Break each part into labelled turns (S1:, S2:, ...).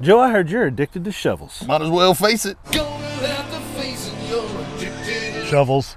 S1: Joe, I heard you're addicted to shovels.
S2: Might as well face it.
S1: Shovels.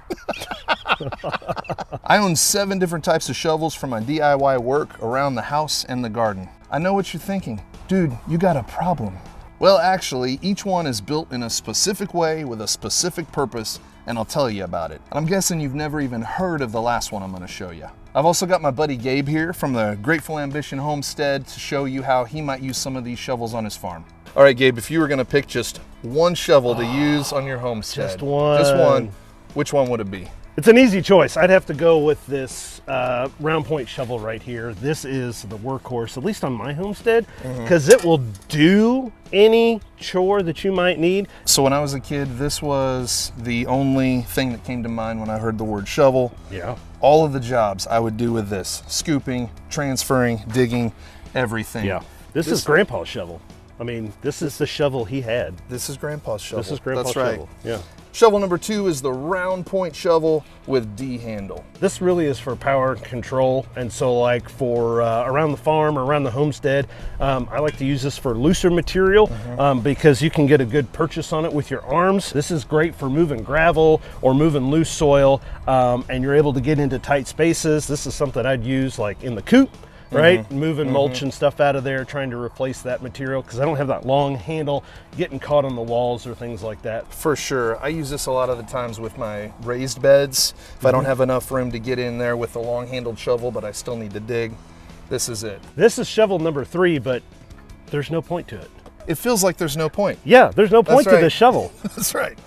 S2: I own 7 different types of shovels for my DIY work around the house and the garden. I know what you're thinking. Dude, you got a problem. Well, actually, each one is built in a specific way with a specific purpose, and I'll tell you about it. And I'm guessing you've never even heard of the last one I'm gonna show you. I've also got my buddy Gabe here from the Grateful Ambition Homestead to show you how he might use some of these shovels on his farm. All right, Gabe, if you were gonna pick just one shovel to use on your homestead.
S1: Just one.
S2: Just one. Which one would it be?
S1: It's an easy choice. I'd have to go with this round point shovel right here. This is the workhorse, at least on my homestead, because it will do any chore that you might need.
S2: So when I was a kid, this was the only thing that came to mind when I heard the word shovel.
S1: Yeah.
S2: All of the jobs I would do with this: scooping, transferring, digging, everything.
S1: Yeah. This is Grandpa's shovel. I mean, this is the shovel he had.
S2: This is Grandpa's shovel.
S1: This is Grandpa's
S2: That's right.
S1: shovel. Yeah.
S2: Shovel number 2 is the round point shovel with D handle.
S1: This really is for power control, and so like for around the farm or around the homestead, I like to use this for looser material because you can get a good purchase on it with your arms. This is great for moving gravel or moving loose soil, and you're able to get into tight spaces. This is something I'd use like in the coop, right? Moving mulch and stuff out of there, trying to replace that material because I don't have that long handle getting caught on the walls or things like that.
S2: For sure. I use this a lot of the times with my raised beds. If I don't have enough room to get in there with the long handled shovel, but I still need to dig, this is it.
S1: This is shovel number 3, but there's no point to it.
S2: It feels like there's no point.
S1: Yeah, there's no point
S2: That's
S1: to this shovel.
S2: That's right.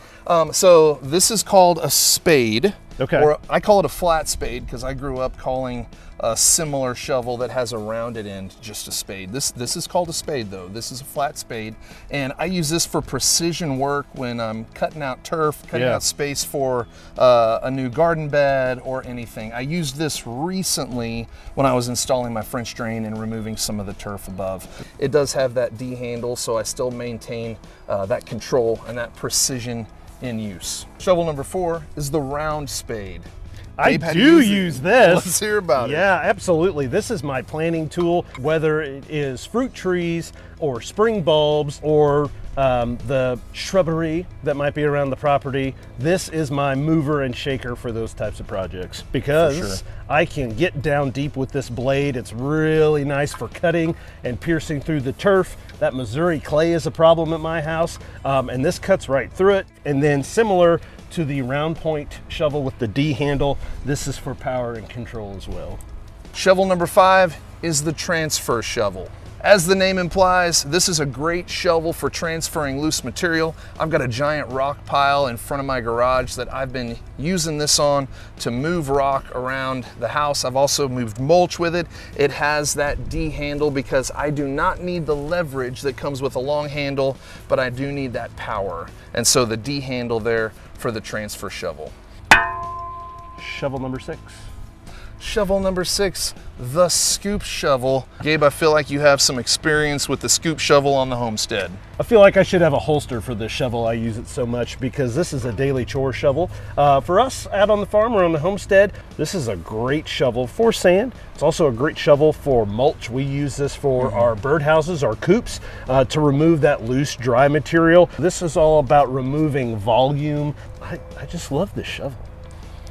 S2: So this is called a spade.
S1: Okay.
S2: Or I call it a flat spade because I grew up calling a similar shovel that has a rounded end just a spade. This is called a spade though. This is a flat spade, and I use this for precision work when I'm cutting out turf, cutting out space for a new garden bed or anything. I used this recently when I was installing my French drain and removing some of the turf above. It does have that D handle, so I still maintain that control and that precision in use. Shovel number 4 is the round spade.
S1: I do use this.
S2: Let's hear about it.
S1: Yeah, absolutely. This is my planting tool, whether it is fruit trees or spring bulbs or the shrubbery that might be around the property. This is my mover and shaker for those types of projects because I can get down deep with this blade. It's really nice for cutting and piercing through the turf. That Missouri clay is a problem at my house, and this cuts right through it. And then similar to the round point shovel with the D handle, this is for power and control as well.
S2: Shovel number 5 is the transfer shovel. As the name implies, this is a great shovel for transferring loose material. I've got a giant rock pile in front of my garage that I've been using this on to move rock around the house. I've also moved mulch with it. It has that D handle because I do not need the leverage that comes with a long handle, but I do need that power. And so the D handle there for the transfer shovel.
S1: Shovel number 6.
S2: Shovel number 6, the scoop shovel. Gabe, I feel like you have some experience with the scoop shovel on the homestead.
S1: I feel like I should have a holster for this shovel. I use it so much because this is a daily chore shovel. For us out on the farm or on the homestead, this is a great shovel for sand. It's also a great shovel for mulch. We use this for our birdhouses, our coops, to remove that loose, dry material. This is all about removing volume. I just love this shovel.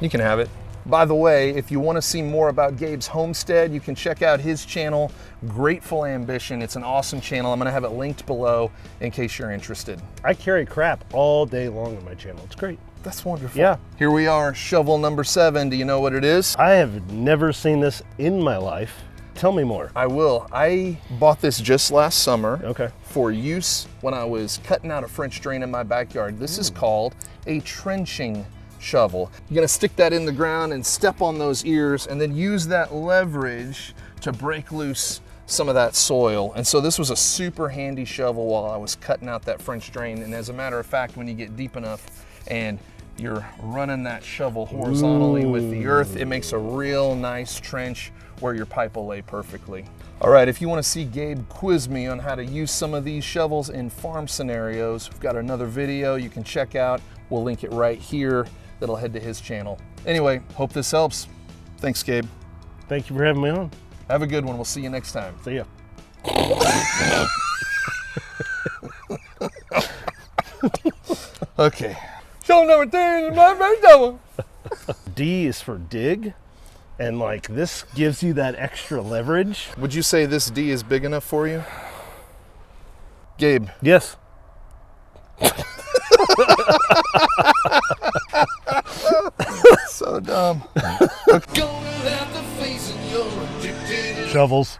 S2: You can have it. By the way, if you want to see more about Gabe's homestead, you can check out his channel, Grateful Ambition. It's an awesome channel. I'm going to have it linked below in case you're interested.
S1: I carry crap all day long on my channel. It's great.
S2: That's wonderful.
S1: Yeah.
S2: Here we are, shovel number 7. Do you know what it is?
S1: I have never seen this in my life. Tell me more.
S2: I will. I bought this just last summer for use when I was cutting out a French drain in my backyard. This is called a trenching shovel. You're gonna stick that in the ground and step on those ears and then use that leverage to break loose some of that soil. And so this was a super handy shovel while I was cutting out that French drain. And as a matter of fact, when you get deep enough and you're running that shovel horizontally with the earth, it makes a real nice trench where your pipe will lay perfectly. All right, if you want to see Gabe quiz me on how to use some of these shovels in farm scenarios, we've got another video you can check out. We'll link it right here. That'll head to his channel. Anyway, hope this helps. Thanks, Gabe.
S1: Thank you for having me on.
S2: Have a good one. We'll see you next time.
S1: See ya.
S2: Okay. Shovel number 3 is my first shovel.
S1: D is for dig. And like this gives you that extra leverage.
S2: Would you say this D is big enough for you? Gabe.
S1: Yes.
S2: So dumb.
S1: Shovels.